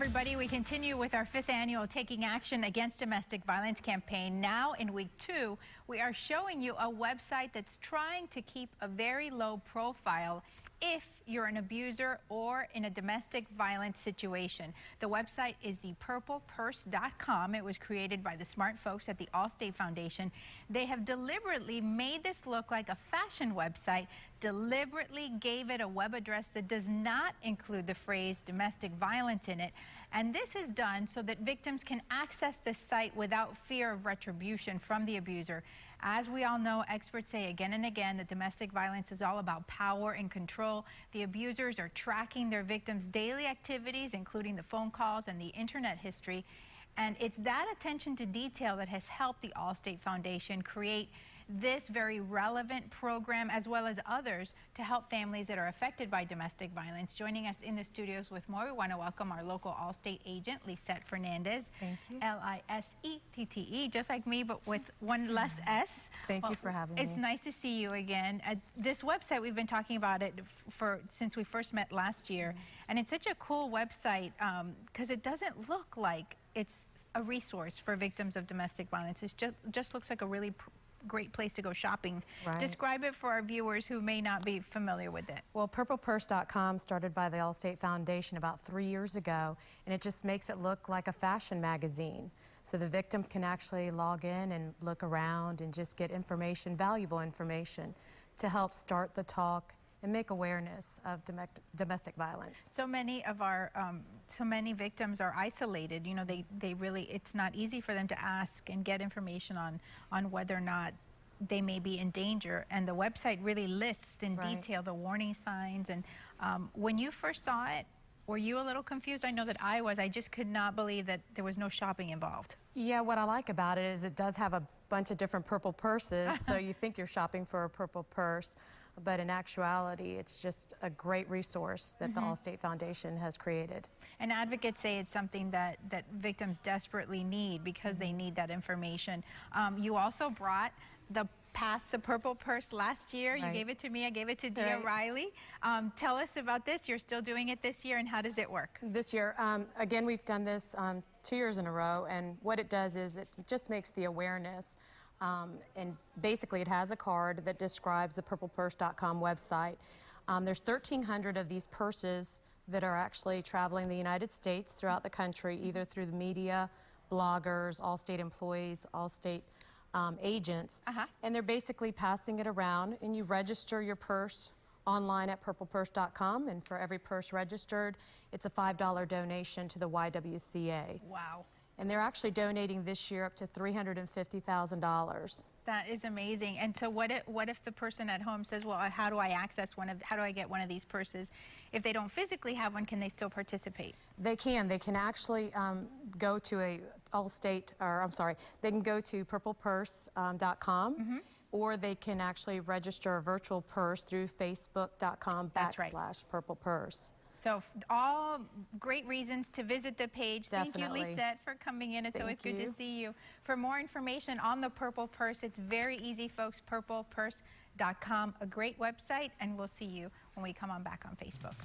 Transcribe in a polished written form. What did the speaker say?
everybody. We continue with our 5th annual Taking Action Against Domestic Violence campaign. Now in week 2, we are showing you a website that's trying to keep a very low profile if you're an abuser or in a domestic violence situation. The website is thepurplepurse.com. It was created by the smart folks at the Allstate Foundation. They have deliberately made this look like a fashion website, deliberately gave it a web address that does not include the phrase domestic violence in it. And this is done so that victims can access this site without fear of retribution from the abuser. As we all know, experts say again and again that domestic violence is all about power and control. The abusers are tracking their victims' daily activities, including the phone calls and the internet history. And it's that attention to detail that has helped the Allstate Foundation create this very relevant program, as well as others, to help families that are affected by domestic violence. Joining us in the studios with more, we want to welcome our local Allstate agent, Lisette Fernandez. Thank you. L-I-S-E-T-T-E, just like me, but with one less S. Thank you for having me. It's nice to see you again. This website, we've been talking about it since we first met last year, and it's such a cool website because it doesn't look like it's a resource for victims of domestic violence. It just looks like a really great place to go shopping. Right. Describe it for our viewers who may not be familiar with it. Well, purplepurse.com started by the Allstate Foundation about 3 years ago, and it just makes it look like a fashion magazine. So the victim can actually log in and look around and just get information, valuable information, to help start the talk and make awareness of domestic violence. So many of our, so many victims are isolated. You know, they really, it's not easy for them to ask and get information on whether or not they may be in danger. And the website really lists in detail the warning signs. And when you first saw it, were you a little confused? I know that I was. I just could not believe that there was no shopping involved. Yeah, what I like about it is it does have a bunch of different purple purses, so you think you're shopping for a purple purse, but in actuality, it's just a great resource that the Allstate Foundation has created. And advocates say it's something that victims desperately need because they need that information. You also brought the Purple Purse last year. You gave it to me, I gave it to Dia Riley. Tell us about this. You're still doing it this year, and how does it work? This year, again, we've done this 2 years in a row, and what it does is it just makes the awareness. And basically it has a card that describes the purplepurse.com website. There's 1,300 of these purses that are actually traveling the United States throughout the country, either through the media, bloggers, Allstate employees, Allstate agents. And they're basically passing it around, and you register your purse online at purplepurse.com, and for every purse registered, it's a $5 donation to the YWCA. Wow. And they're actually donating this year up to $350,000. That is amazing. And so what if the person at home says, well, how do I access how do I get one of these purses? If they don't physically have one, can they still participate? They can. They can actually go to they can go to purplepurse.com, or they can actually register a virtual purse through facebook.com/purplepurse. So all great reasons to visit the page. Definitely. Thank you, Lisette, for coming in. It's always good to see you. For more information on the Purple Purse, it's very easy, folks, purplepurse.com, a great website, and we'll see you when we come on back on Facebook.